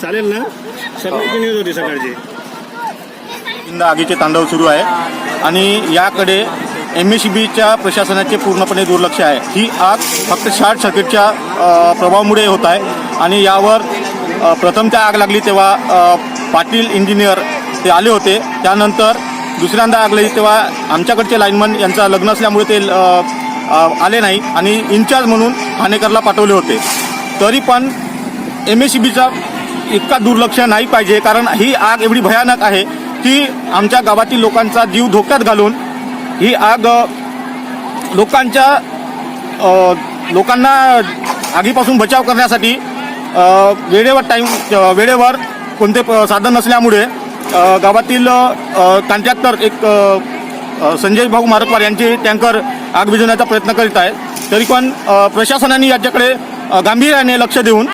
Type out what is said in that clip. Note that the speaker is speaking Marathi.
चालेल ना? सकाळची न्यूज होती सकाळची. आगीचे तांडव सुरू आहे आणि याकडे MSEBच्या प्रशासनाचे पूर्णपणे दुर्लक्ष आहे. ही आग फक्त शॉर्ट सर्किटच्या प्रभावामुळे होत आहे आणि यावर प्रथमतः आग लागली तेव्हा पाटील इंजिनियर ते आले होते. त्यानंतर दुसऱ्यांदा आग लागली तेव्हा आमच्याकडचे लाईनमन यांचं लग्न असल्यामुळे ते आले नाही आणि इन्चार्ज म्हणून ठाणेकरला पाठवले होते. तरी पण MSEBचा इतका दुर्लक्ष नाही पाहिजे, कारण ही आग एवढी भयानक आहे की आमच्या गावातील लोकांचा जीव धोक्यात घालून ही आग लोकांना आगीपासून बचाव करण्यासाठी वेळेवर कोणते साधन नसल्यामुळे गावातील कॉन्ट्रॅक्टर एक संजय भाऊ मारकवार यांचे टँकर आग विझवण्याचा प्रयत्न करीत आहेत. तरी पण प्रशासनाने याच्याकडे गांभीर्याने लक्ष देऊन